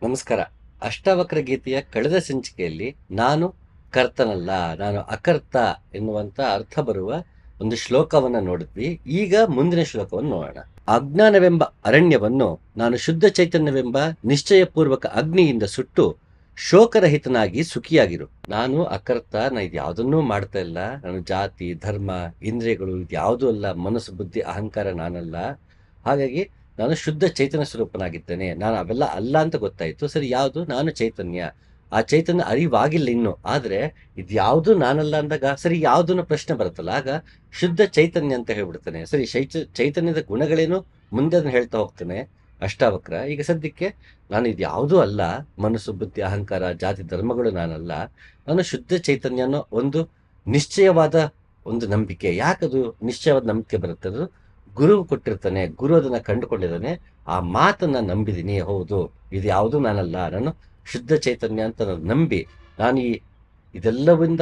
ನಮಸ್ಕಾರ. ಅಷ್ಟಾವಕ್ರ ಗೀತೆಯ ಕಳೆದ ಸಂಚಿಕೆಯಲ್ಲಿ ನಾನು ಕರ್ತನಲ್ಲ, ನಾನು ಅಕರ್ತ ಎನ್ನುವಂತ ಅರ್ಥ ಬರುವ ಒಂದು ಶ್ಲೋಕವನ್ನ ನೋಡಿದ್ವಿ. ಈಗ ಮುಂದಿನ ಶ್ಲೋಕವನ್ನು ನೋಡೋಣ. ಅಜ್ಞಾನವೆಂಬ ಅರಣ್ಯವನ್ನು ನಾನು ಶುದ್ಧ ಚೈತನ್ಯವೆಂಬ ನಿಶ್ಚಯಪೂರ್ವಕ ಅಗ್ನಿಯಿಂದ ಸುಟ್ಟು ಶೋಕರಹಿತನಾಗಿ ಸುಖಿಯಾಗಿರು. ನಾನು ಅಕರ್ತ, ನಾನು ಇದ್ಯಾವುದನ್ನೂ ಮಾಡ್ತಾ ಇಲ್ಲ. ನಾನು ಜಾತಿ, ಧರ್ಮ, ಇಂದ್ರಿಯಗಳು ಇದ್ಯಾವುದೂ ಅಲ್ಲ. ಮನಸ್ಸು, ಬುದ್ಧಿ, ಅಹಂಕಾರ ನಾನಲ್ಲ. ಹಾಗಾಗಿ ನಾನು ಶುದ್ಧ ಚೈತನ್ಯ ಸ್ವರೂಪನಾಗಿದ್ದೇನೆ. ನಾನು ಅವೆಲ್ಲ ಅಲ್ಲ ಅಂತ ಗೊತ್ತಾಯ್ತು. ಸರಿ, ಯಾವುದು? ನಾನು ಚೈತನ್ಯ. ಆ ಚೈತನ್ಯ ಅರಿವಾಗಿಲ್ಲ ಇನ್ನು. ಆದ್ರೆ ಇದ್ಯಾವುದು ನಾನಲ್ಲ ಅಂದಾಗ ಸರಿ ಯಾವುದನ್ನ ಪ್ರಶ್ನೆ ಬರುತ್ತಲ್ಲ, ಆಗ ಶುದ್ಧ ಚೈತನ್ಯ ಅಂತ ಹೇಳ್ಬಿಡ್ತಾನೆ. ಸರಿ, ಚೈತನ್ಯದ ಗುಣಗಳೇನು ಮುಂದೆ ಅದನ್ನ ಹೇಳ್ತಾ ಹೋಗ್ತಾನೆ ಅಷ್ಟಾವಕ್ರ. ಈಗ ಸದ್ಯಕ್ಕೆ ನಾನು ಇದ್ಯಾವುದೂ ಅಲ್ಲ. ಮನಸ್ಸು, ಬುದ್ಧಿ, ಅಹಂಕಾರ, ಜಾತಿ, ಧರ್ಮಗಳು ನಾನಲ್ಲ. ನಾನು ಶುದ್ಧ ಚೈತನ್ಯ ಅನ್ನೋ ಒಂದು ನಿಶ್ಚಯವಾದ ಒಂದು ನಂಬಿಕೆ. ಯಾಕದು ನಿಶ್ಚಯವಾದ ನಂಬಿಕೆ ಬರುತ್ತೆ? ಅದು ಗುರು ಕೊಟ್ಟಿರ್ತಾನೆ, ಗುರು ಅದನ್ನ ಕಂಡುಕೊಂಡಿದ್ದಾನೆ. ಆ ಮಾತನ್ನ ನಂಬಿದೀನಿ. ಹೌದು, ಇದು ಯಾವುದು ನಾನಲ್ಲ, ನಾನು ಶುದ್ಧ ಚೈತನ್ಯ ಅಂತ ನಾನು ನಂಬಿ ನಾನು ಇದೆಲ್ಲವಿಂದ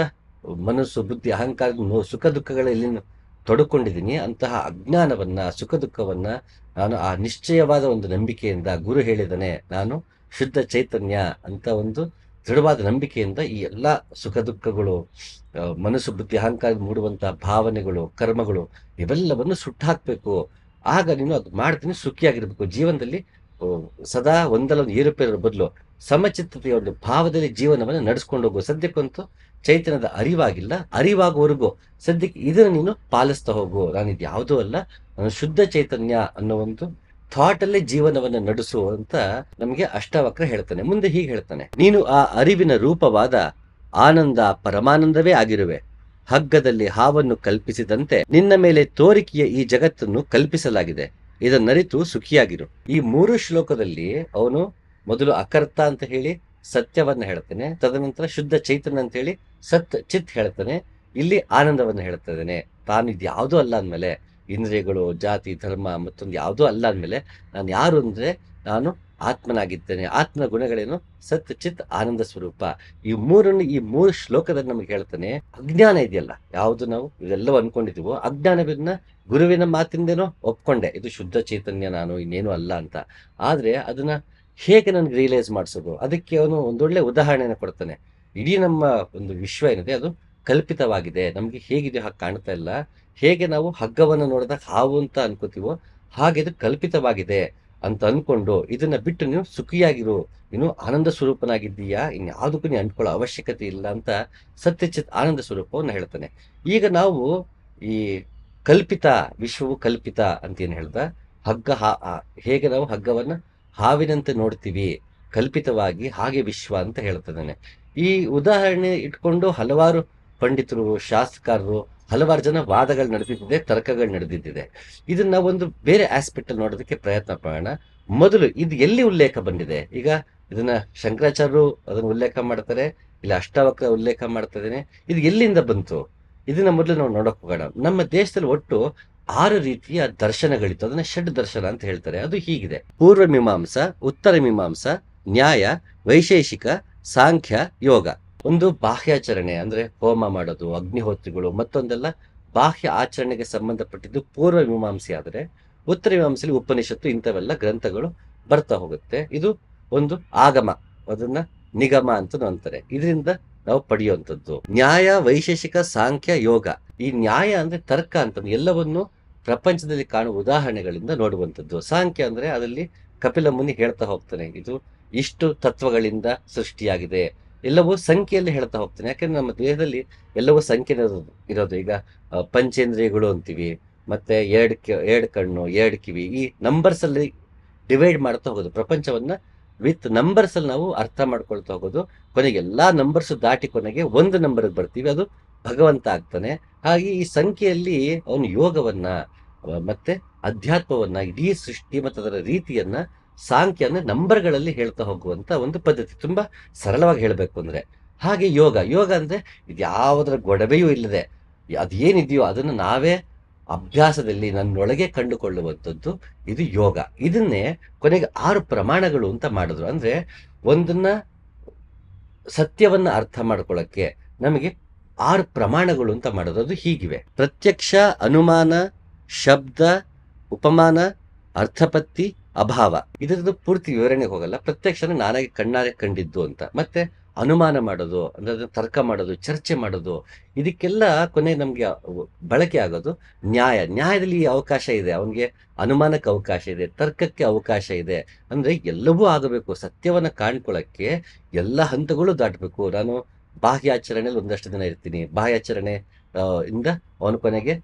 ಮನಸ್ಸು, ಬುದ್ಧಿ, ಅಹಂಕಾರ, ಸುಖ ದುಃಖಗಳಲ್ಲಿ ತೊಡಕೊಂಡಿದ್ದೀನಿ. ಅಂತಹ ಅಜ್ಞಾನವನ್ನ, ಸುಖ ದುಃಖವನ್ನ ನಾನು ಆ ನಿಶ್ಚಯವಾದ ಒಂದು ನಂಬಿಕೆಯಿಂದ, ಗುರು ಹೇಳಿದಾನೆ ನಾನು ಶುದ್ಧ ಚೈತನ್ಯ ಅಂತ ಒಂದು ದೃಢವಾದ ನಂಬಿಕೆಯಿಂದ ಈ ಎಲ್ಲ ಸುಖ ದುಃಖಗಳು, ಮನಸ್ಸು, ಬುದ್ಧಿ, ಅಹಂಕಾರ ಮೂಡುವಂತಹ ಭಾವನೆಗಳು, ಕರ್ಮಗಳು ಇವೆಲ್ಲವನ್ನು ಸುಟ್ಟು ಹಾಕ್ಬೇಕು. ಆಗ ನೀನು ಅದು ಮಾಡ್ತೀನಿ, ಸುಖಿಯಾಗಿರ್ಬೇಕು. ಜೀವನದಲ್ಲಿ ಸದಾ ಒಂದಲ್ಲ ಒಂದು ಏರುಪೇರ ಬದಲು ಸಮಚಿತ್ತತೆಯ ಒಂದು ಭಾವದಲ್ಲಿ ಜೀವನವನ್ನು ನಡೆಸ್ಕೊಂಡು ಹೋಗು. ಸದ್ಯಕ್ಕಂತೂ ಚೈತನ್ಯದ ಅರಿವಾಗಿಲ್ಲ, ಅರಿವಾಗುವವರೆಗೂ ಸದ್ಯಕ್ಕೆ ಇದನ್ನು ನೀನು ಪಾಲಿಸ್ತಾ ಹೋಗು. ನಾನು ಇದು ಯಾವುದೂ ಅಲ್ಲ, ನಾನು ಶುದ್ಧ ಚೈತನ್ಯ ಅನ್ನೋ ಒಂದು ಥಾಟ್ ಅಲ್ಲೇ ಜೀವನವನ್ನ ನಡೆಸು ಅಂತ ನಮಗೆ ಅಷ್ಟಾವಕ್ರ ಹೇಳ್ತಾನೆ. ಮುಂದೆ ಹೀಗೆ ಹೇಳ್ತಾನೆ, ನೀನು ಆ ಅರಿವಿನ ರೂಪವಾದ ಆನಂದ ಪರಮಾನಂದವೇ ಆಗಿರುವೆ. ಹಗ್ಗದಲ್ಲಿ ಹಾವನ್ನು ಕಲ್ಪಿಸಿದಂತೆ ನಿನ್ನ ಮೇಲೆ ತೋರಿಕೆಯ ಈ ಜಗತ್ತನ್ನು ಕಲ್ಪಿಸಲಾಗಿದೆ. ಇದನ್ನರಿತು ಸುಖಿಯಾಗಿರು. ಈ 3 ಶ್ಲೋಕದಲ್ಲಿ ಅವನು ಮೊದಲು ಅಕರ್ತ ಅಂತ ಹೇಳಿ ಸತ್ಯವನ್ನ ಹೇಳ್ತಾನೆ, ತದನಂತರ ಶುದ್ಧ ಚೈತನ್ಯ ಅಂತ ಹೇಳಿ ಸತ್ ಚಿತ್ ಹೇಳ್ತಾನೆ, ಇಲ್ಲಿ ಆನಂದವನ್ನ ಹೇಳ್ತಾ ಇದ್ದಾನೆ. ತಾನು ಇದು ಯಾವುದೂ ಅಲ್ಲ ಅಂದ್ಮೇಲೆ, ಇಂದ್ರಿಯಗಳು, ಜಾತಿ, ಧರ್ಮ ಮತ್ತೊಂದು ಯಾವುದೂ ಅಲ್ಲ ಅಂದ್ಮೇಲೆ ನಾನು ಯಾರು ಅಂದ್ರೆ ನಾನು ಆತ್ಮನಾಗಿದ್ದೇನೆ. ಆತ್ಮನ ಗುಣಗಳೇನು? ಸತ್ ಚಿತ್ ಆನಂದ ಸ್ವರೂಪ. ಈ 3 ಶ್ಲೋಕದಲ್ಲಿ ನಮಗೆ ಹೇಳ್ತಾನೆ. ಅಜ್ಞಾನ ಇದೆಯಲ್ಲ, ಯಾವುದು ನಾವು ಇದೆಲ್ಲವೂ ಅನ್ಕೊಂಡಿದೀವೋ, ಅಜ್ಞಾನವನ್ನ ಗುರುವಿನ ಮಾತಿಂದೇನೋ ಒಪ್ಕೊಂಡೆ, ಇದು ಶುದ್ಧ ಚೈತನ್ಯ, ನಾನು ಇನ್ನೇನು ಅಲ್ಲ ಅಂತ. ಆದ್ರೆ ಅದನ್ನ ಹೇಗೆ ನನ್ಗೆ ರಿಯಲೈಸ್ ಮಾಡಿಸೋದು? ಅದಕ್ಕೆ ಅವನು ಒಂದೊಳ್ಳೆ ಉದಾಹರಣೆನ ಕೊಡ್ತಾನೆ. ಇಡೀ ನಮ್ಮ ಒಂದು ವಿಶ್ವ ಏನಿದೆ ಅದು ಕಲ್ಪಿತವಾಗಿದೆ. ನಮ್ಗೆ ಹೇಗಿದೆ ಹಾಗೆ ಕಾಣ್ತಾ ಇಲ್ಲ. ಹೇಗೆ ನಾವು ಹಗ್ಗವನ್ನು ನೋಡಿದಾಗ ಹಾವು ಅಂತ ಅನ್ಕೋತೀವೋ ಹಾಗೆ ಇದು ಕಲ್ಪಿತವಾಗಿದೆ ಅಂತ ಅನ್ಕೊಂಡು ಇದನ್ನ ಬಿಟ್ಟು ನೀನು ಸುಖಿಯಾಗಿರು, ನೀನು ಆನಂದ ಸ್ವರೂಪನಾಗಿದ್ದೀಯಾ, ಇನ್ಯಾವುದಕ್ಕೂ ನೀನು ಅಂದ್ಕೊಳ್ಳೋ ಅವಶ್ಯಕತೆ ಇಲ್ಲ ಅಂತ ಸತ್ಯಚಿತ್ ಆನಂದ ಸ್ವರೂಪವನ್ನು ಹೇಳ್ತಾನೆ. ಈಗ ನಾವು ಈ ಕಲ್ಪಿತ, ವಿಶ್ವವು ಕಲ್ಪಿತ ಅಂತ ಏನ್ ಹೇಳ್ದ, ಹಗ್ಗ ಹೇಗೆ ನಾವು ಹಗ್ಗವನ್ನ ಹಾವಿನಂತೆ ನೋಡ್ತೀವಿ ಕಲ್ಪಿತವಾಗಿ, ಹಾಗೆ ವಿಶ್ವ ಅಂತ ಹೇಳ್ತಿದ್ದಾನೆ. ಈ ಉದಾಹರಣೆ ಇಟ್ಕೊಂಡು ಹಲವಾರು ಪಂಡಿತರು, ಶಾಸ್ತ್ರಕಾರರು, ಹಲವಾರು ಜನ ವಾದಗಳು ನಡೆದಿದ್ದಿದೆ, ತರ್ಕಗಳು ನಡೆದಿದ್ದಿದೆ. ಇದನ್ನ ಒಂದು ಬೇರೆ ಆಸ್ಪೆಕ್ಟ್ ಅಲ್ಲಿ ನೋಡೋದಕ್ಕೆ ಪ್ರಯತ್ನ ಮಾಡೋಣ. ಮೊದಲು ಇದು ಎಲ್ಲಿ ಉಲ್ಲೇಖ ಬಂದಿದೆ? ಈಗ ಇದನ್ನ ಶಂಕರಾಚಾರ್ಯರು ಅದನ್ನ ಉಲ್ಲೇಖ ಮಾಡ್ತಾರೆ, ಇಲ್ಲ ಅಷ್ಟಾವಕ್ರ ಉಲ್ಲೇಖ ಮಾಡ್ತಾ ಇದ್ದೇನೆ. ಇದು ಎಲ್ಲಿಂದ ಬಂತು? ಇದನ್ನ ಮೊದಲು ನಾವು ನೋಡಕ್ ಹೋಗೋಣ. ನಮ್ಮ ದೇಶದಲ್ಲಿ ಒಟ್ಟು 6 ರೀತಿಯ ದರ್ಶನಗಳಿತ್ತು. ಅದನ್ನ ಷಡ್ ದರ್ಶನ ಅಂತ ಹೇಳ್ತಾರೆ. ಅದು ಹೀಗಿದೆ: ಪೂರ್ವ ಮೀಮಾಂಸ, ಉತ್ತರ ಮೀಮಾಂಸ, ನ್ಯಾಯ, ವೈಶೇಷಿಕ, ಸಾಂಖ್ಯ, ಯೋಗ. ಒಂದು ಬಾಹ್ಯಾಚರಣೆ ಅಂದ್ರೆ ಹೋಮ ಮಾಡೋದು, ಅಗ್ನಿಹೋತ್ರಿಗಳು, ಮತ್ತೊಂದೆಲ್ಲ ಬಾಹ್ಯ ಆಚರಣೆಗೆ ಸಂಬಂಧಪಟ್ಟಿದ್ದು ಪೂರ್ವ ಮೀಮಾಂಸೆ. ಆದ್ರೆ ಉತ್ತರ ಮೀಮಾಂಸೆಯಲ್ಲಿ ಉಪನಿಷತ್ತು ಇಂಥವೆಲ್ಲ ಗ್ರಂಥಗಳು ಬರ್ತಾ ಹೋಗುತ್ತೆ. ಇದು ಒಂದು ಆಗಮ, ಅದನ್ನ ನಿಗಮ ಅಂತ ಅಂತಾರೆ. ಇದರಿಂದ ನಾವು ಪಡೆಯುವಂಥದ್ದು. ನ್ಯಾಯ, ವೈಶೇಷಿಕ, ಸಾಂಖ್ಯ, ಯೋಗ. ಈ ನ್ಯಾಯ ಅಂದ್ರೆ ತರ್ಕ ಅಂತ, ಎಲ್ಲವನ್ನು ಪ್ರಪಂಚದಲ್ಲಿ ಕಾಣುವ ಉದಾಹರಣೆಗಳಿಂದ ನೋಡುವಂಥದ್ದು. ಸಾಂಖ್ಯ ಅಂದ್ರೆ ಅದರಲ್ಲಿ ಕಪಿಲ ಮುನಿ ಹೇಳ್ತಾ ಹೋಗ್ತಾನೆ, ಇದು ಇಷ್ಟು ತತ್ವಗಳಿಂದ ಸೃಷ್ಟಿಯಾಗಿದೆ. ಎಲ್ಲವೂ ಸಂಖ್ಯೆಯಲ್ಲಿ ಹೇಳ್ತಾ ಹೋಗ್ತಾನೆ. ಯಾಕಂದ್ರೆ ನಮ್ಮ ದೇಹದಲ್ಲಿ ಎಲ್ಲವೂ ಸಂಖ್ಯೆ ಇರೋದು. ಈಗ ಪಂಚೇಂದ್ರಿಯಗಳು ಅಂತೀವಿ, ಮತ್ತೆ 2 ಕಣ್ಣು, 2 ಕಿವಿ, ಈ ನಂಬರ್ಸ್ ಅಲ್ಲಿ ಡಿವೈಡ್ ಮಾಡ್ತಾ ಹೋಗೋದು. ಪ್ರಪಂಚವನ್ನ ವಿತ್ ನಂಬರ್ಸ್ ಅಲ್ಲಿ ನಾವು ಅರ್ಥ ಮಾಡ್ಕೊಳ್ತಾ ಹೋಗೋದು. ಕೊನೆಗೆ ಎಲ್ಲಾ ನಂಬರ್ಸ್ ದಾಟಿ ಕೊನೆಗೆ ಒಂದು ನಂಬರ್ಗೆ ಬರ್ತೀವಿ, ಅದು ಭಗವಂತ ಆಗ್ತಾನೆ. ಹಾಗೆ ಈ ಸಂಖ್ಯೆಯಲ್ಲಿ ಅವನು ಯೋಗವನ್ನ ಮತ್ತೆ ಅಧ್ಯಾತ್ಮವನ್ನ, ಇಡೀ ಸೃಷ್ಟಿ ಮತ್ತು ಅದರ ರೀತಿಯನ್ನ, ಸಾಂಖ್ಯ ಅಂದ್ರೆ ನಂಬರ್ಗಳಲ್ಲಿ ಹೇಳ್ತಾ ಹೋಗುವಂತ ಒಂದು ಪದ್ಧತಿ. ತುಂಬಾ ಸರಳವಾಗಿ ಹೇಳ್ಬೇಕು ಅಂದ್ರೆ. ಹಾಗೆ ಯೋಗ, ಯೋಗ ಅಂದ್ರೆ ಇದ್ಯಾವುದರ ಗೊಡವೆಯೂ ಇಲ್ಲದೆ ಅದೇನಿದೆಯೋ ಅದನ್ನು ನಾವೇ ಅಭ್ಯಾಸದಲ್ಲಿ ನನ್ನೊಳಗೆ ಕಂಡುಕೊಳ್ಳುವಂಥದ್ದು ಇದು ಯೋಗ. ಇದನ್ನೇ ಕೊನೆಗೆ 6 ಪ್ರಮಾಣಗಳು ಅಂತ ಮಾಡಿದ್ರು. ಅಂದ್ರೆ ಒಂದನ್ನ ಸತ್ಯವನ್ನ ಅರ್ಥ ಮಾಡ್ಕೊಳ್ಳಕ್ಕೆ ನಮಗೆ 6 ಪ್ರಮಾಣಗಳು ಅಂತ ಮಾಡೋದು. ಅದು ಹೀಗಿವೆ: ಪ್ರತ್ಯಕ್ಷ, ಅನುಮಾನ, ಶಬ್ದ, ಉಪಮಾನ, ಅರ್ಥಪತ್ತಿ, ಅಭಾವ. ಇದರದ್ದು ಪೂರ್ತಿ ವಿವರಣೆಗೆ ಹೋಗಲ್ಲ. ಪ್ರತ್ಯಕ್ಷನ ನಾನಾಗಿ ಕಣ್ಣಾರೆ ಕಂಡಿದ್ದು ಅಂತ. ಮತ್ತೆ ಅನುಮಾನ ಮಾಡೋದು, ಅಂದ್ರೆ ಅದನ್ನ ತರ್ಕ ಮಾಡೋದು, ಚರ್ಚೆ ಮಾಡೋದು, ಇದಕ್ಕೆಲ್ಲ ಕೊನೆ ನಮ್ಗೆ ಬಳಕೆ ಆಗೋದು ನ್ಯಾಯ. ನ್ಯಾಯದಲ್ಲಿ ಈ ಅವಕಾಶ ಇದೆ, ಅವನಿಗೆ ಅನುಮಾನಕ್ಕೆ ಅವಕಾಶ ಇದೆ, ತರ್ಕಕ್ಕೆ ಅವಕಾಶ ಇದೆ. ಅಂದ್ರೆ ಎಲ್ಲವೂ ಆಗಬೇಕು. ಸತ್ಯವನ್ನ ಕಾಣ್ಕೊಳ್ಳಕ್ಕೆ ಎಲ್ಲ ಹಂತಗಳು ದಾಟಬೇಕು. ನಾನು ಬಾಹ್ಯಾಚರಣೆಯಲ್ಲಿ ಒಂದಷ್ಟು ದಿನ ಇರ್ತೀನಿ, ಬಾಹ್ಯಾಚರಣೆ ಇಂದ ಅವನ ಕೊನೆಗೆ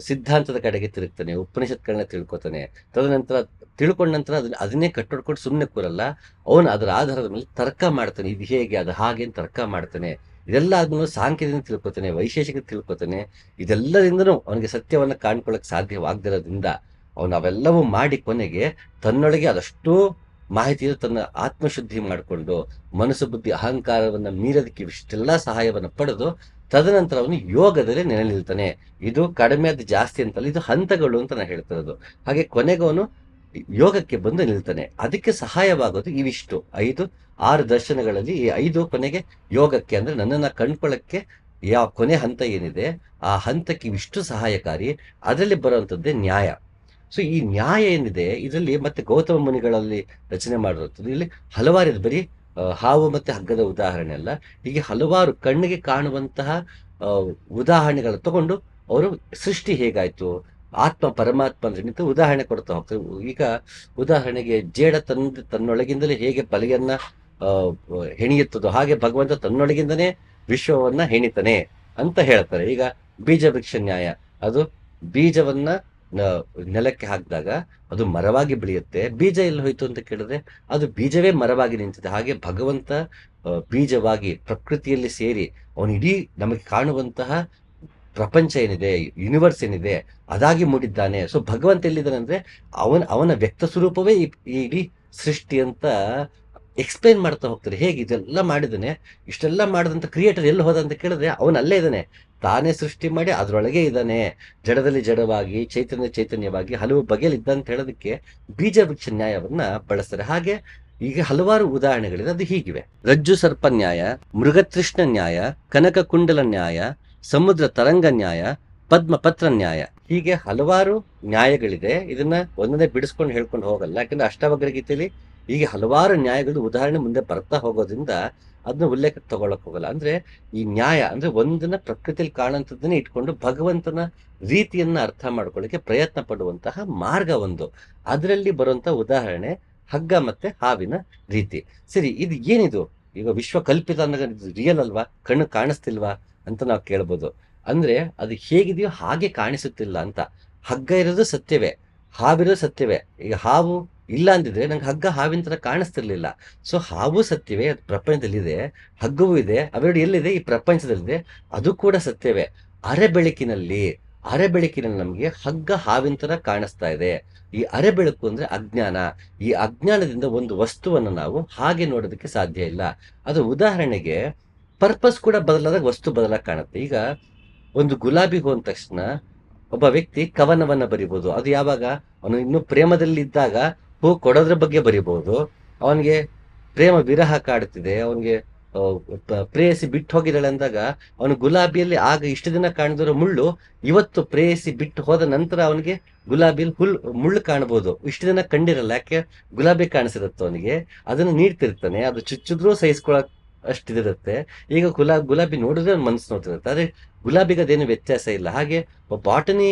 ಸಿದ್ಧಾಂತದ ಕಡೆಗೆ ತಿರುಗ್ತಾನೆ, ಉಪನಿಷತ್ಗಳನ್ನ ತಿಳ್ಕೊತಾನೆ. ತದನಂತರ ತಿಳ್ಕೊಂಡ ನಂತರ ಅದನ್ನೇ ಕಟ್ಟೊಡ್ಕೊಂಡು ಸುಮ್ಮನೆ ಕೂರಲ್ಲ, ಅವನು ಅದರ ಆಧಾರದ ಮೇಲೆ ತರ್ಕ ಮಾಡ್ತಾನೆ. ಇದು ಹೇಗೆ, ಅದು ಹಾಗೆ ಅಂತ ತರ್ಕ ಮಾಡ್ತಾನೆ. ಇದೆಲ್ಲ ಆದ್ಮೇಲೆ ಸಾಂಖ್ಯದಿಂದ ತಿಳ್ಕೊತಾನೆ, ವೈಶೇಷಿಕ ತಿಳ್ಕೊತಾನೆ. ಇದೆಲ್ಲದಿಂದನೂ ಅವನಿಗೆ ಸತ್ಯವನ್ನ ಕಾಣ್ಕೊಳ್ಳಕ್ ಸಾಧ್ಯವಾಗದಿರೋದ್ರಿಂದ ಅವನು ಅವೆಲ್ಲವೂ ಮಾಡಿ ಕೊನೆಗೆ ತನ್ನೊಳಗೆ ಅದಷ್ಟು ಮಾಹಿತಿಯನ್ನು ತನ್ನ ಆತ್ಮಶುದ್ಧಿ ಮಾಡಿಕೊಂಡು ಮನಸ್ಸು ಬುದ್ಧಿ ಅಹಂಕಾರವನ್ನ ಮೀರೋದಕ್ಕೆ ಇಷ್ಟೆಲ್ಲ ಸಹಾಯವನ್ನು ಪಡೆದು ತದನಂತರ ಅವನು ಯೋಗದಲ್ಲಿ ನೆಲೆ ನಿಲ್ತಾನೆ. ಇದು ಕಡಿಮೆ ಅದು ಜಾಸ್ತಿ ಅಂತಲ್ಲ, ಇದು ಹಂತಗಳು ಅಂತ ನಾನು ಹೇಳ್ತಾ ಇರೋದು. ಹಾಗೆ ಕೊನೆಗೆ ಅವನು ಯೋಗಕ್ಕೆ ಬಂದು ನಿಲ್ತಾನೆ. ಅದಕ್ಕೆ ಸಹಾಯವಾಗೋದು ಇವಿಷ್ಟು 5-6 ದರ್ಶನಗಳಲ್ಲಿ ಈ 5 ಕೊನೆಗೆ ಯೋಗಕ್ಕೆ, ಅಂದ್ರೆ ನನ್ನನ್ನ ಕಂಡ್ಕೊಳ್ಳಕ್ಕೆ ಯಾವ ಕೊನೆ ಹಂತ ಏನಿದೆ ಆ ಹಂತಕ್ಕೆ ಇವಿಷ್ಟು ಸಹಾಯಕಾರಿ. ಅದರಲ್ಲಿ ಬರುವಂಥದ್ದೇ ನ್ಯಾಯ. ಸೊ ಈ ನ್ಯಾಯ ಏನಿದೆ ಇದರಲ್ಲಿ ಮತ್ತೆ ಗೌತಮ ಮುನಿಗಳಲ್ಲಿ ರಚನೆ ಮಾಡಿರುತ್ತದೆ. ಇಲ್ಲಿ ಹಲವಾರು ಬರೀ ಹಾವು ಮತ್ತೆ ಹಗ್ಗದ ಉದಾಹರಣೆ ಅಲ್ಲ, ಹೀಗೆ ಹಲವಾರು ಕಣ್ಣಿಗೆ ಕಾಣುವಂತಹ ಉದಾಹರಣೆಗಳು ತಗೊಂಡು ಅವರು ಸೃಷ್ಟಿ ಹೇಗಾಯ್ತು, ಆತ್ಮ ಪರಮಾತ್ಮ ಅಂದ್ರೆ ನಿಂತು ಉದಾಹರಣೆ ಕೊಡ್ತಾ ಹೋಗ್ತಾರೆ. ಈಗ ಉದಾಹರಣೆಗೆ ಜೇಡ ತನ್ನೊಳಗಿಂದಲೇ ಹೇಗೆ ಬಲೆಯನ್ನ ಹೆಣಿಯುತ್ತದೋ ಹಾಗೆ ಭಗವಂತ ತನ್ನೊಳಗಿಂದನೇ ವಿಶ್ವವನ್ನ ಹೆಣಿತಾನೆ ಅಂತ ಹೇಳ್ತಾರೆ. ಈಗ ಬೀಜ ವೃಕ್ಷ ನ್ಯಾಯ, ಅದು ಬೀಜವನ್ನ ನೆಲಕ್ಕೆ ಹಾಕಿದಾಗ ಅದು ಮರವಾಗಿ ಬೆಳೆಯುತ್ತೆ. ಬೀಜ ಎಲ್ಲಿ ಹೋಯ್ತು ಅಂತ ಕೇಳಿದ್ರೆ ಅದು ಬೀಜವೇ ಮರವಾಗಿ ನಿಂತಿದೆ. ಹಾಗೆ ಭಗವಂತ ಬೀಜವಾಗಿ ಪ್ರಕೃತಿಯಲ್ಲಿ ಸೇರಿ ಅವನು ಇಡೀ ನಮಗೆ ಕಾಣುವಂತಹ ಪ್ರಪಂಚ ಏನಿದೆ, ಯೂನಿವರ್ಸ್ ಏನಿದೆ ಅದಾಗಿ ಮೂಡಿದ್ದಾನೆ. ಸೊ ಭಗವಂತ ಎಲ್ಲಿದ್ದಾನೆ ಅಂದ್ರೆ ಅವನ ವ್ಯಕ್ತ ಸ್ವರೂಪವೇ ಈ ಇಡೀ ಸೃಷ್ಟಿ ಅಂತ ಎಕ್ಸ್ಪ್ಲೈನ್ ಮಾಡ್ತಾ ಹೋಗ್ತಾರೆ. ಹೇಗೆ ಇದೆಲ್ಲ ಮಾಡಿದಾನೆ, ಇಷ್ಟೆಲ್ಲ ಮಾಡಿದಂತ ಕ್ರಿಯೇಟರ್ ಎಲ್ಲಿ ಹೋದ ಅಂತ ಕೇಳಿದ್ರೆ ಅವನು ಅಲ್ಲೇ ಇದ್ದಾನೆ, ತಾನೇ ಸೃಷ್ಟಿ ಮಾಡಿ ಅದರೊಳಗೆ ಇದ್ದಾನೆ, ಜಡದಲ್ಲಿ ಜಡವಾಗಿ ಚೈತನ್ಯವಾಗಿ ಹಲವು ಬಗೆಯಲ್ಲಿ ಇದ್ದಂತ ಹೇಳೋದಕ್ಕೆ ಬೀಜ ವೃಕ್ಷ ನ್ಯಾಯವನ್ನ ಬಳಸ್ತಾರೆ. ಹಾಗೆ ಈಗ ಹಲವಾರು ಉದಾಹರಣೆಗಳಿದೆ, ಅದು ಹೀಗಿವೆ. ರಜ್ಜು ಸರ್ಪ ನ್ಯಾಯ, ಮೃಗತೃಷ್ಣ ನ್ಯಾಯ, ಕನಕ ಕುಂಡಲ ನ್ಯಾಯ, ಸಮುದ್ರ ತರಂಗ ನ್ಯಾಯ, ಪದ್ಮ ಪತ್ರ ನ್ಯಾಯ. ಹೀಗೆ ಹಲವಾರು ನ್ಯಾಯಗಳಿದೆ. ಇದನ್ನ ಒಂದೊಂದೇ ಬಿಡಿಸ್ಕೊಂಡು ಹೇಳ್ಕೊಂಡು ಹೋಗಲ್ಲ, ಯಾಕಂದ್ರೆ ಅಷ್ಟಾವಕ್ರ ಗೀತೆಯಲ್ಲಿ ಹೀಗೆ ಹಲವಾರು ನ್ಯಾಯಗಳು ಉದಾಹರಣೆ ಮುಂದೆ ಬರ್ತಾ ಹೋಗೋದ್ರಿಂದ ಅದನ್ನ ಉಲ್ಲೇಖಕ್ಕೆ ತಗೊಳಕ್ ಹೋಗಲ್ಲ. ಅಂದ್ರೆ ಈ ನ್ಯಾಯ ಅಂದ್ರೆ ಒಂದನ್ನ ಪ್ರಕೃತಿಯಲ್ಲಿ ಕಾಣುವಂಥದ್ದನ್ನೇ ಇಟ್ಕೊಂಡು ಭಗವಂತನ ರೀತಿಯನ್ನ ಅರ್ಥ ಮಾಡ್ಕೊಳ್ಳಿಕ್ಕೆ ಪ್ರಯತ್ನ ಪಡುವಂತಹ ಮಾರ್ಗ ಒಂದು. ಅದರಲ್ಲಿ ಬರುವಂತ ಉದಾಹರಣೆ ಹಗ್ಗ ಮತ್ತೆ ಹಾವಿನ ರೀತಿ. ಸರಿ, ಇದು ಏನಿದು? ಈಗ ವಿಶ್ವ ಕಲ್ಪಿತ ಅಂದ್ರೆ ರಿಯಲ್ ಅಲ್ವಾ, ಕಣ್ಣು ಕಾಣಿಸ್ತಿಲ್ವಾ ಅಂತ ನಾವು ಕೇಳ್ಬೋದು. ಅಂದ್ರೆ ಅದು ಹೇಗಿದೆಯೋ ಹಾಗೆ ಕಾಣಿಸುತ್ತಿಲ್ಲ ಅಂತ. ಹಗ್ಗ ಇರೋದು ಸತ್ಯವೇ, ಹಾವಿರೋದು ಸತ್ಯವೇ. ಈಗ ಹಾವು ಇಲ್ಲ ಅಂದಿದ್ರೆ ನಂಗೆ ಹಗ್ಗ ಹಾವಿನ ತರ ಕಾಣಿಸ್ತಿರ್ಲಿಲ್ಲ. ಸೊ ಹಾವು ಸತ್ಯವೇ, ಅದು ಪ್ರಪಂಚದಲ್ಲಿದೆ, ಹಗ್ಗವೂ ಇದೆ, ಅವೆರಡು ಎಲ್ಲಿದೆ? ಈ ಪ್ರಪಂಚದಲ್ಲಿದೆ, ಅದು ಕೂಡ ಸತ್ಯವೇ. ಅರೆಬೆಳಕಿನಲ್ಲಿ ನಮ್ಗೆ ಹಗ್ಗ ಹಾವಿನ ತರ ಕಾಣಿಸ್ತಾ ಇದೆ. ಈ ಅರೆಬೆಳಕು ಅಂದ್ರೆ ಅಜ್ಞಾನ. ಈ ಅಜ್ಞಾನದಿಂದ ಒಂದು ವಸ್ತುವನ್ನು ನಾವು ಹಾಗೆ ನೋಡೋದಕ್ಕೆ ಸಾಧ್ಯ ಇಲ್ಲ. ಅದು ಉದಾಹರಣೆಗೆ ಪರ್ಪಸ್ ಕೂಡ ಬದಲಾದಾಗ ವಸ್ತು ಬದಲಾಗಿ ಕಾಣುತ್ತೆ. ಈಗ ಒಂದು ಗುಲಾಬಿ ಹೂ ಅಂದ ತಕ್ಷಣ ಒಬ್ಬ ವ್ಯಕ್ತಿ ಕವನವನ್ನ ಬರಿಬಹುದು. ಅದು ಯಾವಾಗ ಅವನು ಇನ್ನು ಪ್ರೇಮದಲ್ಲಿದ್ದಾಗ ಹೂ ಕೊಡೋದ್ರ ಬಗ್ಗೆ ಬರಿಬಹುದು. ಅವನಿಗೆ ಪ್ರೇಮ ವಿರಹ ಕಾಡುತ್ತಿದೆ, ಅವನಿಗೆ ಪ್ರೇಯಸಿ ಬಿಟ್ಟು ಹೋಗಿದ್ದಾಳೆ ಅಂದಾಗ ಅವನು ಗುಲಾಬಿಯಲ್ಲಿ ಆಗ ಇಷ್ಟು ದಿನ ಕಾಣಿದಿರೋ ಮುಳ್ಳು ಇವತ್ತು ಪ್ರೇಯಸಿ ಬಿಟ್ಟು ಹೋದ ನಂತರ ಅವನಿಗೆ ಗುಲಾಬಿಯಲ್ಲಿ ಮುಳ್ಳು ಕಾಣಬಹುದು. ಇಷ್ಟು ದಿನ ಕಂಡಿರಲ್ಲ, ಯಾಕೆ ಗುಲಾಬಿ ಕಾಣಿಸಿರುತ್ತೆ ಅವನಿಗೆ, ಅದನ್ನು ನೀಡ್ತಿರ್ತಾನೆ, ಅದು ಚುಚ್ಚಿದ್ರೂ ಸಹಿಸ್ಕೊಳಕ್ ಅಷ್ಟಿದಿರುತ್ತೆ. ಈಗ ಗುಲಾಬಿ ನೋಡಿದ್ರೆ ಅವ್ನ ಮನಸ್ಸು ನೋಡ್ತಿರುತ್ತೆ, ಆದ್ರೆ ಗುಲಾಬಿಗೆ ಅದೇನು ವ್ಯತ್ಯಾಸ ಇಲ್ಲ. ಹಾಗೆ ಬಾಟನಿ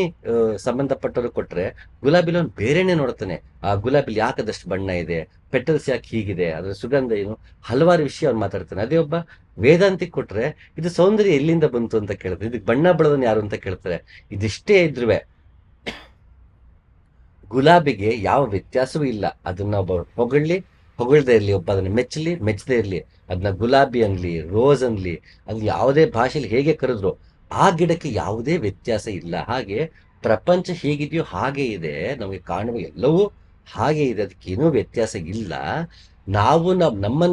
ಸಂಬಂಧಪಟ್ಟವರು ಕೊಟ್ರೆ ಗುಲಾಬಿಲಿ ಅವ್ನು ಬೇರೆನೆ ನೋಡ್ತಾನೆ. ಆ ಗುಲಾಬಿಲಿ ಯಾಕದಷ್ಟು ಬಣ್ಣ ಇದೆ, ಪೆಟಲ್ಸ್ ಯಾಕೆ ಹೀಗಿದೆ, ಅದ್ರ ಸುಗಂಧ ಏನು, ಹಲವಾರು ವಿಷಯ ಅವ್ನು ಮಾತಾಡ್ತಾನೆ. ಅದೇ ಒಬ್ಬ ವೇದಾಂತಿಗೆ ಕೊಟ್ರೆ ಇದು ಸೌಂದರ್ಯ ಎಲ್ಲಿಂದ ಬಂತು ಅಂತ ಕೇಳ್ತಾರೆ, ಇದಕ್ಕೆ ಬಣ್ಣ ಬಳದನ್ ಯಾರು ಅಂತ ಕೇಳ್ತಾರೆ. ಇದಿಷ್ಟೇ ಇದ್ರುವೆ ಗುಲಾಬಿಗೆ ಯಾವ ವ್ಯತ್ಯಾಸವೂ ಇಲ್ಲ. ಅದನ್ನ ಒಬ್ಬ ಹೊಗಳ್ದೇ ಇರ್ಲಿ, ಒಬ್ಬ ಅದನ್ನ ಮೆಚ್ಚದೇ ಇರ್ಲಿ, ಅದನ್ನ ಗುಲಾಬಿ ಅನ್ಲಿ, ರೋಸ್ ಅನ್ಲಿ, ಅದು ಯಾವುದೇ ಭಾಷೆಯಲ್ಲಿ ಹೇಗೆ ಕರೆದ್ರು ಆ ಗಿಡಕ್ಕೆ ಯಾವುದೇ ವ್ಯತ್ಯಾಸ ಇಲ್ಲ. ಹಾಗೆ ಪ್ರಪಂಚ ಹೇಗಿದೆಯೋ ಹಾಗೆ ಇದೆ, ನಮಗೆ ಕಾಣುವ ಎಲ್ಲವೂ ಹಾಗೆ ಇದೆ, ಅದಕ್ಕೇನೂ ವ್ಯತ್ಯಾಸ ಇಲ್ಲ. ನಾವು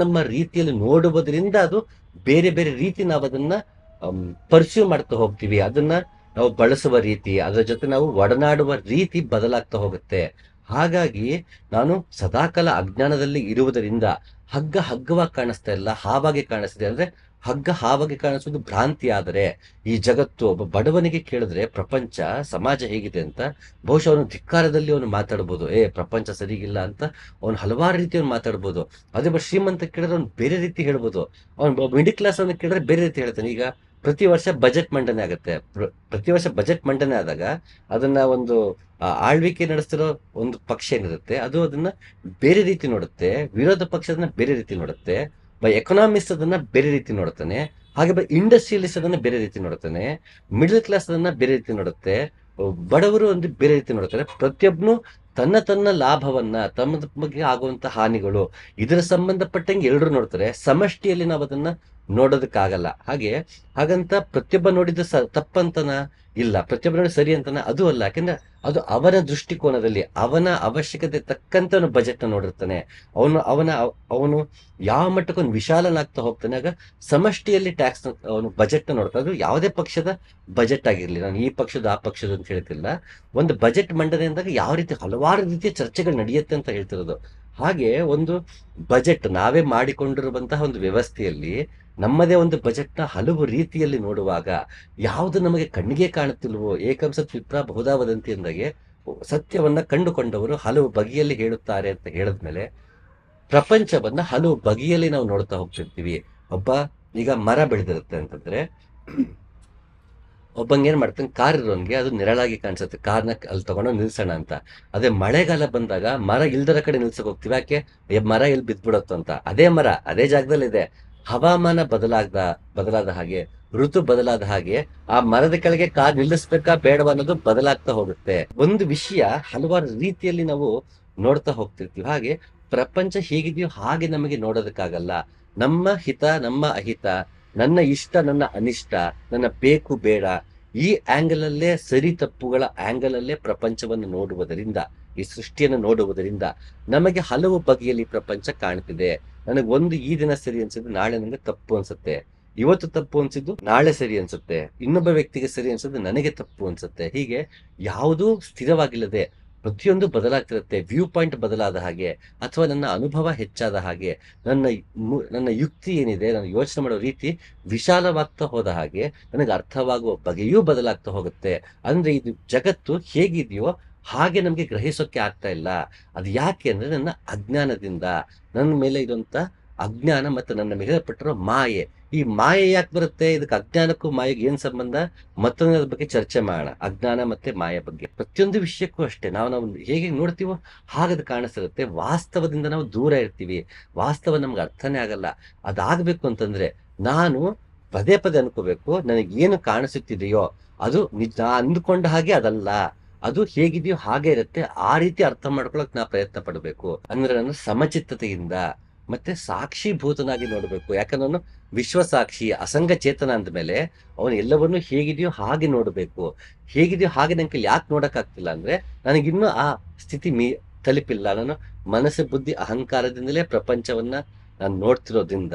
ನಮ್ಮ ರೀತಿಯಲ್ಲಿ ನೋಡುವುದರಿಂದ ಅದು ಬೇರೆ ಬೇರೆ ರೀತಿ ನಾವು ಅದನ್ನ ಪರ್ಸ್ಯೂ ಮಾಡ್ತಾ ಹೋಗ್ತೀವಿ. ಅದನ್ನ ನಾವು ಬಳಸುವ ರೀತಿ, ಅದರ ಜೊತೆ ನಾವು ಒಡನಾಡುವ ರೀತಿ ಬದಲಾಗ್ತಾ ಹೋಗುತ್ತೆ. ಹಾಗಾಗಿ ನಾನು ಸದಾಕಾಲ ಅಜ್ಞಾನದಲ್ಲಿ ಇರುವುದರಿಂದ ಹಗ್ಗವಾಗಿ ಕಾಣಿಸ್ತಾ ಇಲ್ಲ, ಹಾವಾಗಿ ಕಾಣಿಸ್ತಿದೆ. ಅಂದ್ರೆ ಹಗ್ಗ ಹಾವಾಗಿ ಕಾಣಿಸೋದು ಭ್ರಾಂತಿ. ಆದರೆ ಈ ಜಗತ್ತು ಒಬ್ಬ ಬಡವನಿಗೆ ಕೇಳಿದ್ರೆ ಪ್ರಪಂಚ ಸಮಾಜ ಹೇಗಿದೆ ಅಂತ ಬಹುಶಃ ಅವನು ಧಿಕ್ಕಾರದಲ್ಲಿ ಅವನು ಮಾತಾಡ್ಬೋದು, ಪ್ರಪಂಚ ಸರಿಗಿಲ್ಲ ಅಂತ ಅವನು ಹಲವಾರು ರೀತಿ ಅವನು ಮಾತಾಡ್ಬೋದು. ಅದೇ ಬಟ್ ಶ್ರೀಮಂತ ಕೇಳಿದ್ರೆ ಅವ್ನು ಬೇರೆ ರೀತಿ ಹೇಳ್ಬೋದು. ಅವ್ನು ಮಿಡಿಲ್ ಕ್ಲಾಸ್ ಅವನು ಕೇಳಿದ್ರೆ ಬೇರೆ ರೀತಿ ಹೇಳ್ತಾನೆ. ಈಗ ಪ್ರತಿ ವರ್ಷ ಬಜೆಟ್ ಮಂಡನೆ ಆಗುತ್ತೆ. ಪ್ರತಿ ವರ್ಷ ಬಜೆಟ್ ಮಂಡನೆ ಆದಾಗ ಅದನ್ನ ಒಂದು ಆಳ್ವಿಕೆ ನಡೆಸ್ತಿರೋ ಒಂದು ಪಕ್ಷ ಏನಿರುತ್ತೆ ಅದು ಅದನ್ನ ಬೇರೆ ರೀತಿ ನೋಡುತ್ತೆ, ವಿರೋಧ ಪಕ್ಷ ಅದನ್ನ ಬೇರೆ ರೀತಿ ನೋಡುತ್ತೆ, ಎಕನಾಮಿಸ್ಟ್ ಅದನ್ನ ಬೇರೆ ರೀತಿ ನೋಡ್ತಾನೆ, ಹಾಗೆ ಇಂಡಸ್ಟ್ರಿಯಲಿಸ್ಟ್ ಅದನ್ನ ಬೇರೆ ರೀತಿ ನೋಡ್ತಾನೆ, ಮಿಡಲ್ ಕ್ಲಾಸ್ ಅದನ್ನ ಬೇರೆ ರೀತಿ ನೋಡುತ್ತೆ, ಬಡವರು ಒಂದು ಬೇರೆ ರೀತಿ ನೋಡ್ತಾರೆ. ಪ್ರತಿಯೊಬ್ಬನು ತನ್ನ ತನ್ನ ಲಾಭವನ್ನ, ತಮ್ಮ ಬಗ್ಗೆ ಆಗುವಂತ ಹಾನಿಗಳು, ಇದರ ಸಂಬಂಧಪಟ್ಟಂಗೆ ಎಲ್ಲರೂ ನೋಡ್ತಾರೆ. ಸಮಷ್ಟಿಯಲ್ಲಿ ನಾವು ಅದನ್ನ ನೋಡೋದಕ್ಕಾಗಲ್ಲ. ಹಾಗಂತ ಪ್ರತಿಯೊಬ್ಬ ನೋಡಿದ ತಪ್ಪಂತನ ಇಲ್ಲ, ಪ್ರತಿಯೊಬ್ಬ ನೋಡಿ ಸರಿ ಅಂತನ ಅದು ಅಲ್ಲ. ಯಾಕಂದ್ರೆ ಅದು ಅವನ ದೃಷ್ಟಿಕೋನದಲ್ಲಿ ಅವನ ಅವಶ್ಯಕತೆ ತಕ್ಕಂತೆ ಅವನು ಬಜೆಟ್ ನ ನೋಡಿರ್ತಾನೆ. ಅವನು ಯಾವ ಮಟ್ಟಕ್ಕೆ ಒಂದು ವಿಶಾಲನಾಗ್ತಾ ಹೋಗ್ತಾನೆ. ಆಗ ಸಮಷ್ಟಿಯಲ್ಲಿ ಟ್ಯಾಕ್ಸ್ ಅವನು ಬಜೆಟ್ ನ ನೋಡ್ತಾನೆ. ಅದು ಯಾವುದೇ ಪಕ್ಷದ ಬಜೆಟ್ ಆಗಿರ್ಲಿ, ನಾನು ಈ ಪಕ್ಷದ ಆ ಪಕ್ಷದ ಅಂತ ಹೇಳ್ತಿಲ್ಲ. ಒಂದು ಬಜೆಟ್ ಮಂಡನೆ ಅಂದಾಗ ಯಾವ ರೀತಿ ಹಲವಾರು ರೀತಿಯ ಚರ್ಚೆಗಳು ನಡೆಯುತ್ತೆ ಅಂತ ಹೇಳ್ತಿರೋದು. ಹಾಗೆ ಒಂದು ಬಜೆಟ್ ನಾವೇ ಮಾಡಿಕೊಂಡಿರುವಂತಹ ಒಂದು ವ್ಯವಸ್ಥೆಯಲ್ಲಿ ನಮ್ಮದೇ ಒಂದು ಬಜೆಟ್ ನ ಹಲವು ರೀತಿಯಲ್ಲಿ ನೋಡುವಾಗ ಯಾವುದು ನಮಗೆ ಕಣ್ಣಿಗೆ ಕಾಣುತ್ತಿಲ್ವೋ, ಏಕಂ ಸತ್ ವಿಪ್ರ ಬಹುಧಾ ವದಂತಿ ಎಂದಾಗೆ ಸತ್ಯವನ್ನ ಕಂಡುಕೊಂಡವರು ಹಲವು ಬಗೆಯಲ್ಲಿ ಹೇಳುತ್ತಾರೆ ಅಂತ ಹೇಳಿದ್ಮೇಲೆ ಪ್ರಪಂಚವನ್ನ ಹಲವು ಬಗೆಯಲ್ಲಿ ನಾವು ನೋಡ್ತಾ ಹೋಗ್ತಿರ್ತೀವಿ. ಈಗ ಮರ ಬೆಳೆದಿರುತ್ತೆ ಅಂತಂದ್ರೆ ಒಬ್ಬಂಗೆ ಏನ್ ಮಾಡ್ತಾನೆ, ಕಾರ್ ಇರೋನ್ಗೆ ಅದು ನೆರಳಾಗಿ ಕಾಣಿಸುತ್ತೆ, ಕಾರ್ನ ಅಲ್ಲಿ ತಗೊಂಡು ನಿಲ್ಸೋಣ ಅಂತ. ಅದೇ ಮಳೆಗಾಲ ಬಂದಾಗ ಮರ ಇಲ್ದರ ಕಡೆ ನಿಲ್ಸಕ್ ಹೋಗ್ತೀವಿ. ಯಾಕೆ? ಮರ ಎಲ್ಲಿ ಬಿದ್ಬಿಡತ್ತೋ ಅಂತ. ಅದೇ ಮರ ಅದೇ ಜಾಗದಲ್ಲಿ ಇದೆ. ಹವಾಮಾನ ಬದಲಾದ ಹಾಗೆ, ಋತು ಬದಲಾದ ಹಾಗೆ ಆ ಮರದ ಕೆಳಗೆ ಕಾರ್ ನಿಲ್ಲಿಸ್ಬೇಕಾ ಬೇಡವಾ ಅನ್ನೋದು ಬದಲಾಗ್ತಾ ಹೋಗುತ್ತೆ. ಒಂದು ವಿಷಯ ಹಲವಾರು ರೀತಿಯಲ್ಲಿ ನಾವು ನೋಡ್ತಾ ಹೋಗ್ತಿರ್ತೀವಿ. ಹಾಗೆ ಪ್ರಪಂಚ ಹೇಗಿದೆಯೋ ಹಾಗೆ ನಮಗೆ ನೋಡೋದಕ್ಕಾಗಲ್ಲ. ನಮ್ಮ ಹಿತ, ನಮ್ಮ ಅಹಿತ, ನನ್ನ ಇಷ್ಟ, ನನ್ನ ಅನಿಷ್ಟ, ನನ್ನ ಬೇಕು ಬೇಡ, ಈ ಆಂಗಲ್ ಅಲ್ಲೇ ಸರಿ ತಪ್ಪುಗಳ ಆಂಗಲ್ ಅಲ್ಲೇ ಪ್ರಪಂಚವನ್ನು ನೋಡುವುದರಿಂದ, ಈ ಸೃಷ್ಟಿಯನ್ನು ನೋಡುವುದರಿಂದ ನಮಗೆ ಹಲವು ಬಗೆಯಲ್ಲಿ ಪ್ರಪಂಚ ಕಾಣ್ತಿದೆ. ನನಗೆ ಒಂದು ಈ ದಿನ ಸರಿ ಅನ್ಸಿದ್ದು ನಾಳೆ ನನಗೆ ತಪ್ಪು ಅನ್ಸುತ್ತೆ, ಇವತ್ತು ತಪ್ಪು ಅನ್ಸಿದ್ದು ನಾಳೆ ಸರಿ ಅನ್ಸುತ್ತೆ, ಇನ್ನೊಬ್ಬ ವ್ಯಕ್ತಿಗೆ ಸರಿ ಅನ್ಸಿದ್ದು ನನಗೆ ತಪ್ಪು ಅನ್ಸುತ್ತೆ. ಹೀಗೆ ಯಾವುದೂ ಸ್ಥಿರವಾಗಿಲ್ಲದೆ ಪ್ರತಿಯೊಂದು ಬದಲಾಗ್ತಿರುತ್ತೆ. ವ್ಯೂ ಪಾಯಿಂಟ್ ಬದಲಾದ ಹಾಗೆ, ಅಥವಾ ನನ್ನ ಅನುಭವ ಹೆಚ್ಚಾದ ಹಾಗೆ, ನನ್ನ ಯುಕ್ತಿ ಏನಿದೆ, ನಾನು ಯೋಚನೆ ಮಾಡೋ ರೀತಿ ವಿಶಾಲವಾಗ್ತಾ ಹೋದ ಹಾಗೆ ನನಗೆ ಅರ್ಥವಾಗುವ ಬಗೆಯೂ ಬದಲಾಗ್ತಾ ಹೋಗುತ್ತೆ. ಅಂದ್ರೆ ಇದು ಜಗತ್ತು ಹೇಗಿದೆಯೋ ಹಾಗೆ ನಮ್ಗೆ ಗ್ರಹಿಸೋಕೆ ಆಗ್ತಾ ಇಲ್ಲ. ಅದು ಯಾಕೆ ಅಂದ್ರೆ ನನ್ನ ಅಜ್ಞಾನದಿಂದ, ನನ್ನ ಮೇಲೆ ಇರುವಂತ ಅಜ್ಞಾನ ಮತ್ತು ನನ್ನ ಮೇಲೆ ಪಟ್ಟಿರೋ ಮಾಯೆ. ಈ ಮಾಯೆ ಯಾಕೆ ಬರುತ್ತೆ? ಇದಕ್ಕೆ ಅಜ್ಞಾನಕ್ಕೂ ಮಾಯೆಗೆ ಏನ್ ಸಂಬಂಧ? ಮತ್ತೊಂದರ ಬಗ್ಗೆ ಚರ್ಚೆ ಮಾಡೋಣ. ಅಜ್ಞಾನ ಮತ್ತೆ ಮಾಯೆ ಬಗ್ಗೆ. ಪ್ರತಿಯೊಂದು ವಿಷಯಕ್ಕೂ ಅಷ್ಟೇ, ನಾವು ಹೇಗೆ ನೋಡ್ತೀವೋ ಹಾಗದು ಕಾಣಿಸಿರುತ್ತೆ. ವಾಸ್ತವದಿಂದ ನಾವು ದೂರ ಇರ್ತೀವಿ. ವಾಸ್ತವ ನಮ್ಗೆ ಅರ್ಥನೇ ಆಗಲ್ಲ. ಅದಾಗಬೇಕು ಅಂತಂದ್ರೆ ನಾನು ಪದೇ ಪದೇ ಅನ್ಕೋಬೇಕು, ನನಗೆ ಏನು ಕಾಣಿಸುತ್ತಿದೆಯೋ ಅದು ನಿಜ, ಅಂದುಕೊಂಡ ಹಾಗೆ ಅದಲ್ಲ, ಅದು ಹೇಗಿದೆಯೋ ಹಾಗೆ ಇರುತ್ತೆ. ಆ ರೀತಿ ಅರ್ಥ ಮಾಡ್ಕೊಳಕ್ ನಾ ಪ್ರಯತ್ನ ಪಡಬೇಕು. ಅಂದ್ರೆ ನಾನು ಸಮಚಿತ್ತತೆಯಿಂದ ಮತ್ತೆ ಸಾಕ್ಷಿಭೂತನಾಗಿ ನೋಡ್ಬೇಕು. ಯಾಕಂದ್ರೆ ಅವನು ವಿಶ್ವಸಾಕ್ಷಿ, ಅಸಂಗ ಚೇತನ ಅಂದ್ಮೇಲೆ ಅವನು ಎಲ್ಲವನ್ನೂ ಹೇಗಿದೆಯೋ ಹಾಗೆ ನೋಡ್ಬೇಕು. ಹೇಗಿದೆಯೋ ಹಾಗೆ ನಂಗೆ ಯಾಕೆ ನೋಡಕ್ ಆಗ್ತಿಲ್ಲ ಅಂದ್ರೆ ನನಗಿನ್ನೂ ಆ ಸ್ಥಿತಿ ತಲುಪಿಲ್ಲ. ನಾನು ಮನಸ್ಸು, ಬುದ್ಧಿ, ಅಹಂಕಾರದಿಂದಲೇ ಪ್ರಪಂಚವನ್ನ ನಾನು ನೋಡ್ತಿರೋದ್ರಿಂದ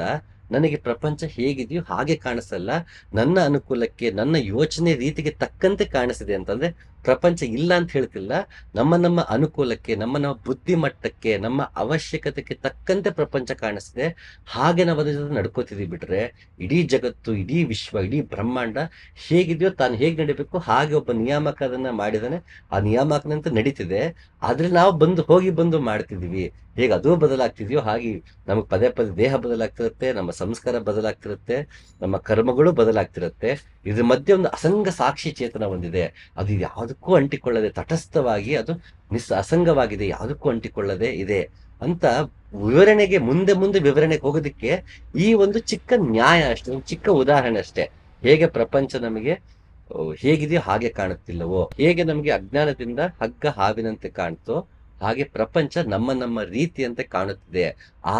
ನನಗೆ ಪ್ರಪಂಚ ಹೇಗಿದೆಯೋ ಹಾಗೆ ಕಾಣಿಸಲ್ಲ. ನನ್ನ ಅನುಕೂಲಕ್ಕೆ, ನನ್ನ ಯೋಚನೆ ರೀತಿಗೆ ತಕ್ಕಂತೆ ಕಾಣಿಸಿದೆ. ಅಂತಂದ್ರೆ ಪ್ರಪಂಚ ಇಲ್ಲ ಅಂತ ಹೇಳ್ತಿಲ್ಲ, ನಮ್ಮ ಅನುಕೂಲಕ್ಕೆ, ನಮ್ಮ ಬುದ್ಧಿ ಮಟ್ಟಕ್ಕೆ, ನಮ್ಮ ಅವಶ್ಯಕತೆಗೆ ತಕ್ಕಂತೆ ಪ್ರಪಂಚ ಕಾಣಿಸ್ತಿದೆ. ಹಾಗೆ ನಾವು ಅದರ ಜೊತೆ ನಡ್ಕೋತಿದೀವಿ. ಬಿಟ್ರೆ ಇಡೀ ಜಗತ್ತು, ಇಡೀ ವಿಶ್ವ, ಇಡೀ ಬ್ರಹ್ಮಾಂಡ ಹೇಗಿದೆಯೋ ತಾನು ಹೇಗೆ ನಡಿಬೇಕು ಹಾಗೆ ಒಬ್ಬ ನಿಯಾಮಕ ಅದನ್ನ ಮಾಡಿದಾನೆ. ಆ ನಿಯಾಮಕನಂತ ನಡೀತಿದೆ. ಆದ್ರೆ ನಾವು ಹೋಗಿ ಬಂದು ಮಾಡ್ತಿದೀವಿ. ಹೇಗೆ ಅದು ಬದಲಾಗ್ತಿದೆಯೋ ಹಾಗೆ ನಮಗೆ ಪದೇ ಪದೇ ದೇಹ ಬದಲಾಗ್ತಿರುತ್ತೆ, ನಮ್ಮ ಸಂಸ್ಕಾರ ಬದಲಾಗ್ತಿರುತ್ತೆ, ನಮ್ಮ ಕರ್ಮಗಳು ಬದಲಾಗ್ತಿರುತ್ತೆ. ಇದ್ರ ಮಧ್ಯೆ ಒಂದು ಅಸಂಗ ಸಾಕ್ಷಿ ಚೇತನ ಹೊಂದಿದೆ. ಅದು ಯಾವುದಕ್ಕೂ ಅಂಟಿಕೊಳ್ಳದೆ ತಟಸ್ಥವಾಗಿ ಅದು ಅಸಂಗವಾಗಿದೆ, ಯಾವುದಕ್ಕೂ ಅಂಟಿಕೊಳ್ಳದೆ ಇದೆ ಅಂತ ವಿವರಣೆಗೆ ಮುಂದೆ ವಿವರಣೆಗೆ ಹೋಗೋದಕ್ಕೆ ಈ ಒಂದು ಚಿಕ್ಕ ನ್ಯಾಯ ಅಷ್ಟೇ, ಒಂದು ಚಿಕ್ಕ ಉದಾಹರಣೆ ಅಷ್ಟೇ. ಹೇಗೆ ಪ್ರಪಂಚ ನಮಗೆ ಹೇಗಿದೆಯೋ ಹಾಗೆ ಕಾಣುತ್ತಿಲ್ಲವೋ, ಹೇಗೆ ನಮಗೆ ಅಜ್ಞಾನದಿಂದ ಹಗ್ಗ ಹಾವಿನಂತೆ ಕಾಣ್ತೋ ಹಾಗೆ ಪ್ರಪಂಚ ನಮ್ಮ ರೀತಿಯಂತೆ ಕಾಣುತ್ತಿದೆ. ಆ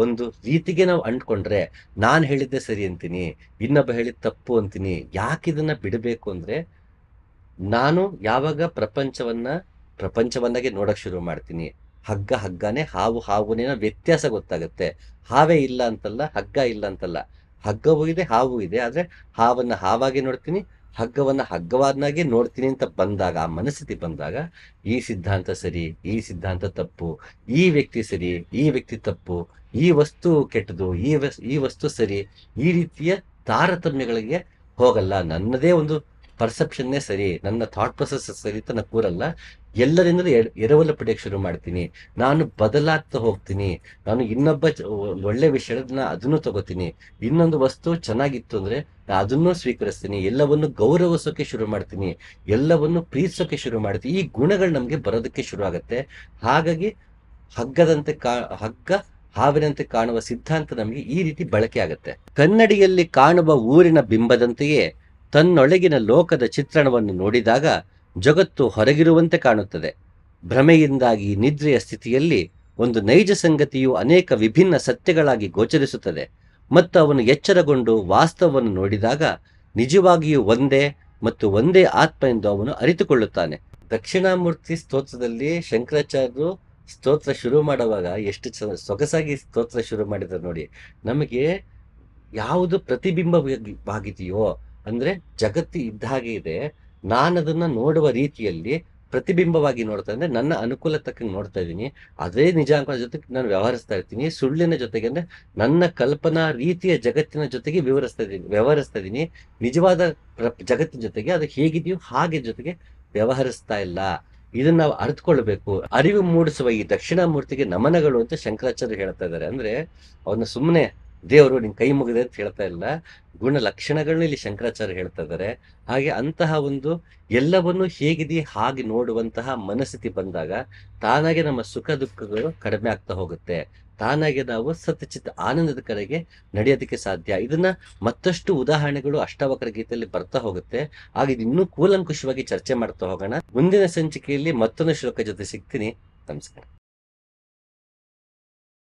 ಒಂದು ರೀತಿಗೆ ನಾವು ಅಂಟ್ಕೊಂಡ್ರೆ ನಾನು ಹೇಳಿದ್ದೆ ಸರಿ ಅಂತೀನಿ, ಇನ್ನೊಬ್ಬ ಹೇಳಿದ ತಪ್ಪು ಅಂತೀನಿ. ಯಾಕೆ ಇದನ್ನ ಬಿಡಬೇಕು ಅಂದ್ರೆ ನಾನು ಯಾವಾಗ ಪ್ರಪಂಚವನ್ನಾಗೆ ನೋಡಕ್ ಶುರು ಮಾಡ್ತೀನಿ, ಹಗ್ಗ ಹಗ್ಗನೇ, ಹಾವು ಹಾವುನೇ ವ್ಯತ್ಯಾಸ ಗೊತ್ತಾಗುತ್ತೆ. ಹಾವೇ ಇಲ್ಲ ಅಂತಲ್ಲ, ಹಗ್ಗ ಇಲ್ಲ ಅಂತಲ್ಲ, ಹಗ್ಗವೂ ಇದೆ, ಹಾವು ಇದೆ. ಆದ್ರೆ ಹಾವನ್ನ ಹಾವಾಗಿ ನೋಡ್ತೀನಿ, ಹಗ್ಗವನ್ನ ಹಗ್ಗವನ್ನಾಗಿ ನೋಡ್ತೀನಿ ಅಂತ ಬಂದಾಗ, ಆ ಮನಸ್ಥಿತಿ ಬಂದಾಗ, ಈ ಸಿದ್ಧಾಂತ ಸರಿ, ಈ ಸಿದ್ಧಾಂತ ತಪ್ಪು, ಈ ವ್ಯಕ್ತಿ ಸರಿ, ಈ ವ್ಯಕ್ತಿ ತಪ್ಪು, ಈ ವಸ್ತು ಕೆಟ್ಟದು, ಈ ವಸ್ತು ಸರಿ, ಈ ರೀತಿಯ ತಾರತಮ್ಯಗಳಿಗೆ ಹೋಗಲ್ಲ. ನನ್ನದೇ ಒಂದು ಪರ್ಸೆಪ್ಷನ್ನೇ ಸರಿ, ನನ್ನ ಥಾಟ್ ಪ್ರೊಸೆಸ್ ಸರಿ ಅಂತ ನಾನು ಕೂರಲ್ಲ. ಎಲ್ಲರಿಂದಲೂ ಎರವಲು ಪಡೆಯಕ್ಕೆ ಶುರು ಮಾಡ್ತೀನಿ. ನಾನು ಬದಲಾಗ್ತಾ ಹೋಗ್ತೀನಿ. ನಾನು ಇನ್ನೊಬ್ಬ ಒಳ್ಳೆ ವಿಷಯನ ಅದನ್ನು ತಗೋತೀನಿ. ಇನ್ನೊಂದು ವಸ್ತು ಚೆನ್ನಾಗಿತ್ತು ಅಂದ್ರೆ ಅದನ್ನು ಸ್ವೀಕರಿಸ್ತೀನಿ. ಎಲ್ಲವನ್ನು ಗೌರವಿಸೋಕೆ ಶುರು ಮಾಡ್ತೀನಿ. ಎಲ್ಲವನ್ನು ಪ್ರೀತಿಸೋಕೆ ಶುರು ಮಾಡ್ತೀನಿ. ಈ ಗುಣಗಳು ನಮ್ಗೆ ಬರೋದಕ್ಕೆ ಶುರು ಆಗತ್ತೆ. ಹಾಗಾಗಿ ಹಗ್ಗ ಹಾವಿನಂತೆ ಕಾಣುವ ಸಿದ್ಧಾಂತ ನಮಗೆ ಈ ರೀತಿ ಬಳಕೆ ಆಗತ್ತೆ. ಕನ್ನಡಿಯಲ್ಲಿ ಕಾಣುವ ಊರಿನ ಬಿಂಬದಂತೆಯೇ ತನ್ನೊಳಗಿನ ಲೋಕದ ಚಿತ್ರಣವನ್ನು ನೋಡಿದಾಗ ಜಗತ್ತು ಹೊರಗಿರುವಂತೆ ಕಾಣುತ್ತದೆ. ಭ್ರಮೆಯಿಂದಾಗಿ ನಿದ್ರೆಯ ಸ್ಥಿತಿಯಲ್ಲಿ ಒಂದು ನೈಜ ಸಂಗತಿಯು ಅನೇಕ ವಿಭಿನ್ನ ಸತ್ಯಗಳಾಗಿ ಗೋಚರಿಸುತ್ತದೆ ಮತ್ತು ಅವನು ಎಚ್ಚರಗೊಂಡು ವಾಸ್ತವವನ್ನು ನೋಡಿದಾಗ ನಿಜವಾಗಿಯೂ ಒಂದೇ ಮತ್ತು ಒಂದೇ ಆತ್ಮ ಎಂದು ಅವನು ಅರಿತುಕೊಳ್ಳುತ್ತಾನೆ. ದಕ್ಷಿಣಾಮೂರ್ತಿ ಸ್ತೋತ್ರದಲ್ಲಿ ಶಂಕರಾಚಾರ್ಯರು ಸ್ತೋತ್ರ ಶುರು ಮಾಡುವಾಗ ಎಷ್ಟು ಸೊಗಸಾಗಿ ಸ್ತೋತ್ರ ಶುರು ಮಾಡಿದ್ದಾರೆ ನೋಡಿ. ನಮಗೆ ಯಾವುದು ಪ್ರತಿಬಿಂಬವಾಗಿದೆಯೋ ಅಂದ್ರೆ ಜಗತ್ತು ಇದ್ದ ಹಾಗೆ ಇದೆ, ನಾನದನ್ನ ನೋಡುವ ರೀತಿಯಲ್ಲಿ ಪ್ರತಿಬಿಂಬವಾಗಿ ನೋಡ್ತಾ ಅಂದ್ರೆ ನನ್ನ ಅನುಕೂಲ ತಕ್ಕಂಗೆ ನೋಡ್ತಾ ಇದ್ದೀನಿ. ಅದೇ ನಿಜಾಂಕದ ಜೊತೆಗೆ ನಾನು ವ್ಯವಹರಿಸ್ತಾ ಇರ್ತೀನಿ. ಸುಳ್ಳಿನ ಜೊತೆಗೆ ಅಂದ್ರೆ ನನ್ನ ಕಲ್ಪನಾ ರೀತಿಯ ಜಗತ್ತಿನ ಜೊತೆಗೆ ವ್ಯವಹರಿಸ್ತಾ ಇದ್ದೀನಿ. ನಿಜವಾದ ಜಗತ್ತಿನ ಜೊತೆಗೆ ಅದು ಹೇಗಿದೆಯೋ ಹಾಗೆ ಜೊತೆಗೆ ವ್ಯವಹರಿಸ್ತಾ ಇಲ್ಲ. ಇದನ್ನ ನಾವು ಅರ್ಥಕೊಳ್ಬೇಕು. ಅರಿವು ಮೂಡಿಸುವ ಈ ದಕ್ಷಿಣಾಮೂರ್ತಿಗೆ ನಮನಗಳು ಅಂತ ಶಂಕರಾಚಾರ್ಯ ಹೇಳ್ತಾ ಇದ್ದಾರೆ. ಅಂದ್ರೆ ಅವನ್ನ ಸುಮ್ಮನೆ ದೇವರು ನಿನ್ ಕೈ ಮುಗಿದೆ ಅಂತ ಹೇಳ್ತಾ ಇಲ್ಲ, ಗುಣ ಲಕ್ಷಣಗಳನ್ನ ಇಲ್ಲಿ ಶಂಕರಾಚಾರ್ಯ ಹೇಳ್ತಾ ಇದ್ದಾರೆ. ಹಾಗೆ ಅಂತಹ ಒಂದು ಎಲ್ಲವನ್ನು ಹೇಗಿದೆ ಹಾಗೆ ನೋಡುವಂತಹ ಮನಸ್ಥಿತಿ ಬಂದಾಗ ತಾನಾಗೆ ನಮ್ಮ ಸುಖ ದುಃಖಗಳು ಕಡಿಮೆ ಆಗ್ತಾ ಹೋಗುತ್ತೆ. ತಾನಾಗೆ ನಾವು ಸತ್ಯಚಿತ್ತ ಆನಂದದ ಕಡೆಗೆ ನಡೆಯೋದಕ್ಕೆ ಸಾಧ್ಯ. ಇದನ್ನ ಮತ್ತಷ್ಟು ಉದಾಹರಣೆಗಳು ಅಷ್ಟಾವಕ್ರ ಗೀತೆಯಲ್ಲಿ ಬರ್ತಾ ಹೋಗುತ್ತೆ. ಹಾಗೆ ಇನ್ನೂ ಕೂಲಂಕುಷವಾಗಿ ಚರ್ಚೆ ಮಾಡ್ತಾ ಹೋಗೋಣ. ಮುಂದಿನ ಸಂಚಿಕೆಯಲ್ಲಿ ಮತ್ತೊಂದು ಶ್ಲೋಕ ಜೊತೆ ಸಿಗ್ತೀನಿ. ನಮಸ್ಕಾರ.